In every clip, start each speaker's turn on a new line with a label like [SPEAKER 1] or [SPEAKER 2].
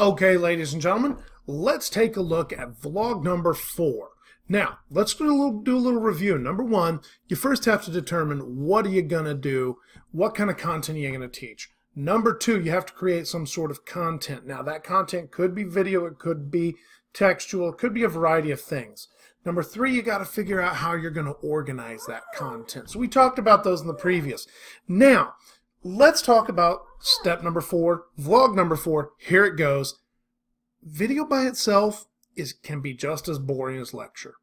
[SPEAKER 1] Okay, ladies and gentlemen, let's take a look at vlog number 4. Now, let's do a little review. Number 1, you first have to determine what are you going to do, what kind of content are you going to teach. Number 2, you have to create some sort of content. Now, that content could be video, it could be textual, it could be a variety of things. Number 3, you got to figure out how you're going to organize that content. So we talked about those in the previous. Now, let's talk about step number 4, vlog number 4. Here it goes. Video by itself can be just as boring as lecture.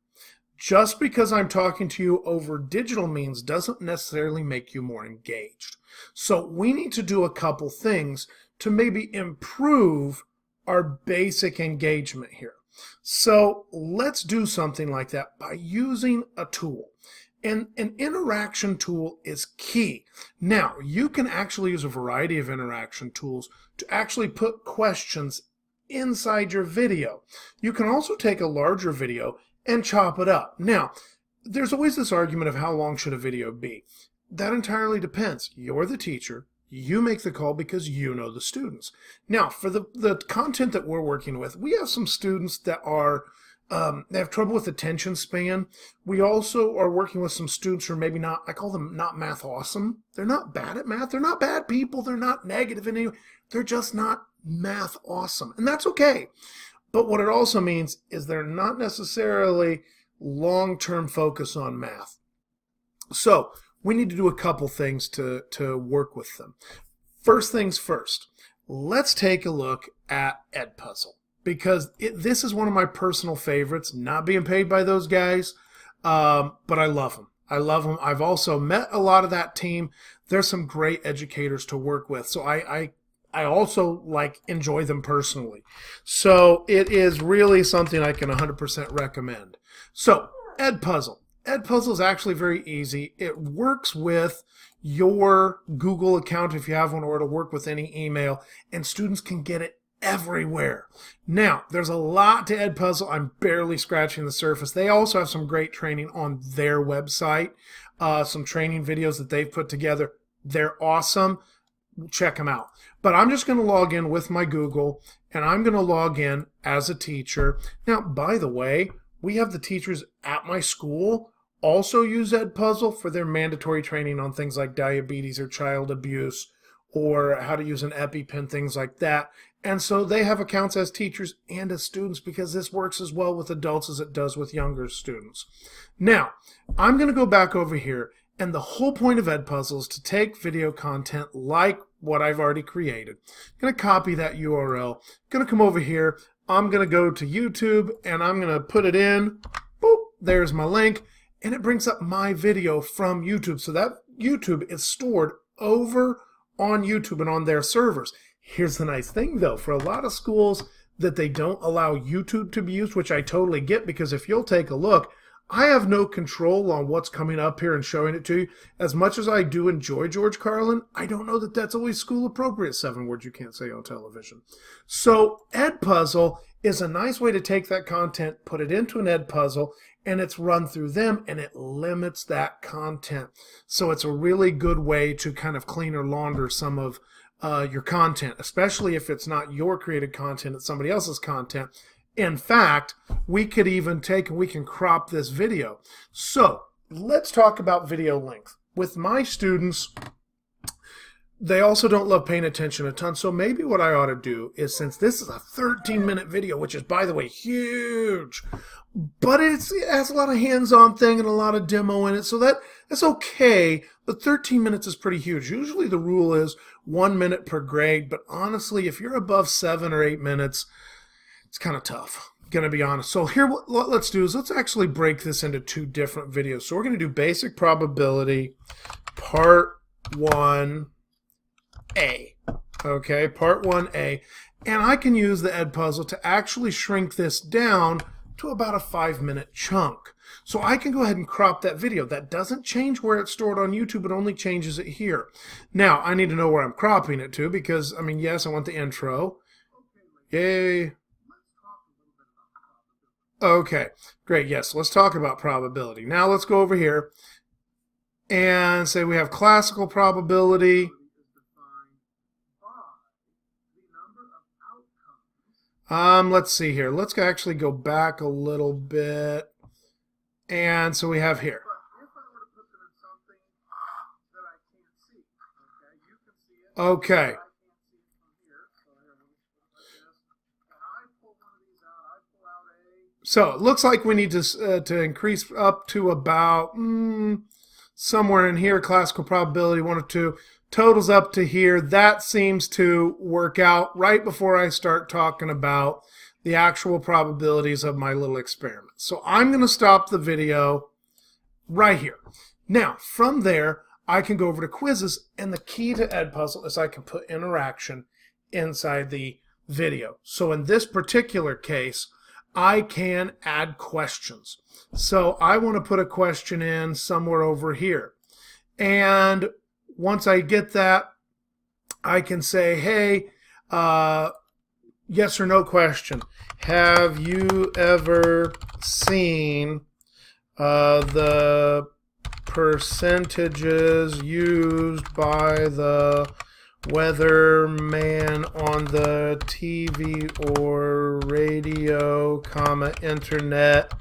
[SPEAKER 1] Just because I'm talking to you over digital means doesn't necessarily make you more engaged. So we need to do a couple things to maybe improve our basic engagement here. So let's do something like that by using a tool. And an interaction tool is key. Now, you can actually use a variety of interaction tools to actually put questions inside your video. You can also take a larger video and chop it up. Now, there's always this argument of how long should a video be. That entirely depends. You're the teacher. You make the call because you know the students. Now, for the content that we're working with, we have some students that are they have trouble with attention span. We also are working with some students who are maybe not, I call them not math awesome. They're not bad at math. They're not bad people. They're not negative in any way. They're just not math awesome. And that's okay. But what it also means is they're not necessarily long-term focus on math. So we need to do a couple things to work with them. First things first, let's take a look at EdPuzzle. Because this is one of my personal favorites, not being paid by those guys, but I love them. I love them. I've also met a lot of that team. There's some great educators to work with, so I also enjoy them personally. So it is really something I can 100% recommend. So EdPuzzle. EdPuzzle is actually very easy. It works with your Google account if you have one, or it'll work with any email, and students can get it everywhere. Now, there's a lot to EdPuzzle. I'm barely scratching the surface. They also have some great training on their website, some training videos that they've put together. They're awesome. Check them out. But I'm just going to log in with my Google, and I'm going to log in as a teacher. Now, by the way, we have the teachers at my school also use EdPuzzle for their mandatory training on things like diabetes or child abuse, or how to use an EpiPen, things like that. And so they have accounts as teachers and as students because this works as well with adults as it does with younger students. Now, I'm going to go back over here, and the whole point of EdPuzzle is to take video content like what I've already created. I'm going to copy that URL. Going to come over here. I'm going to go to YouTube, and I'm going to put it in. Boop, there's my link, and it brings up my video from YouTube. So that YouTube is stored over on YouTube and on their servers. Here's the nice thing, though. For a lot of schools that they don't allow YouTube to be used, which I totally get, because if you'll take a look, I have no control on what's coming up here and showing it to you. As much as I do enjoy George Carlin, I don't know that that's always school appropriate. 7 words you can't say on television. So EdPuzzle is a nice way to take that content, put it into an EdPuzzle, and it's run through them, and it limits that content. So it's a really good way to kind of clean or launder some of your content, especially if it's not your created content, it's somebody else's content. In fact, we could even take and we can crop this video. So let's talk about video length. With my students, they also don't love paying attention a ton. So maybe what I ought to do is, since this is a 13-minute video, which is, by the way, huge, but it has a lot of hands-on thing and a lot of demo in it, so that's okay, but 13 minutes is pretty huge. Usually the rule is 1 minute per grade, but honestly, if you're above 7 or 8 minutes, it's kind of tough, gonna be honest. So here, what let's do is let's actually break this into 2 different videos. So we're gonna do basic probability, part 1A. Okay, part 1A. And I can use the EdPuzzle to actually shrink this down to about a 5-minute chunk. So I can go ahead and crop that video. That doesn't change where it's stored on YouTube, it only changes it here. Now, I need to know where I'm cropping it to because, I mean, yes, I want the intro. Yay. Okay, great. Yes, let's talk about probability. Now let's go over here and say we have classical probability. Let's see here. Let's actually go back a little bit. And so we have here. Okay. So it looks like we need to increase up to about somewhere in here, classical probability 1 or 2. Totals up to here. That seems to work out right before I start talking about the actual probabilities of my little experiment. So I'm going to stop the video right here. Now, from there, I can go over to quizzes, and the key to EdPuzzle is I can put interaction inside the video. So in this particular case, I can add questions. So I want to put a question in somewhere over here. And once I get that, I can say, hey, yes or no question. Have you ever seen the percentages used by the weatherman on the TV or radio, internet,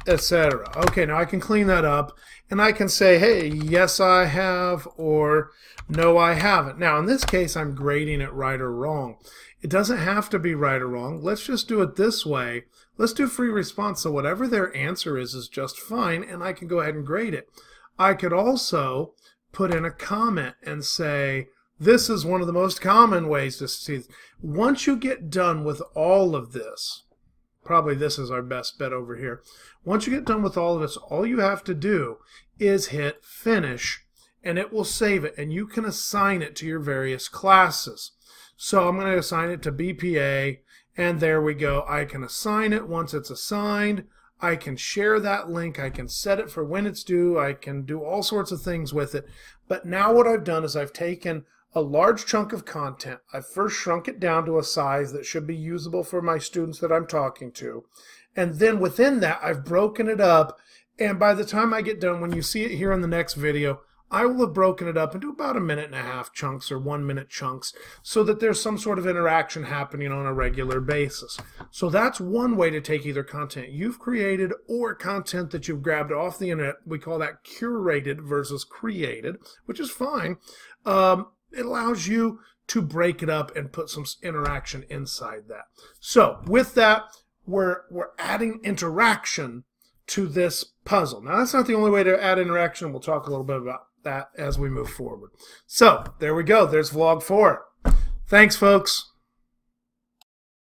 [SPEAKER 1] etc. Okay, now I can clean that up and I can say, hey, yes I have, or no I haven't. Now in this case I'm grading it right or wrong. It doesn't have to be right or wrong. Let's just do it this way. Let's do free response, so whatever their answer is just fine, and I can go ahead and grade it. I could also put in a comment and say, this is one of the most common ways to see. Once you get done with all of this, probably this is our best bet over here. Once you get done with all of this, all you have to do is hit finish, and it will save it, and you can assign it to your various classes. So I'm going to assign it to BPA, and there we go. I can assign it. Once it's assigned, I can share that link. I can set it for when it's due. I can do all sorts of things with it. But now what I've done is I've taken a large chunk of content. I've first shrunk it down to a size that should be usable for my students that I'm talking to. And then within that, I've broken it up. And by the time I get done, when you see it here in the next video, I will have broken it up into about 1.5 minute chunks or 1 minute chunks so that there's some sort of interaction happening on a regular basis. So that's one way to take either content you've created or content that you've grabbed off the internet. We call that curated versus created, which is fine. It allows you to break it up and put some interaction inside that. So with that, we're adding interaction to this puzzle. Now that's not the only way to add interaction. We'll talk a little bit about that as we move forward. So there we go. There's vlog 4. Thanks, folks.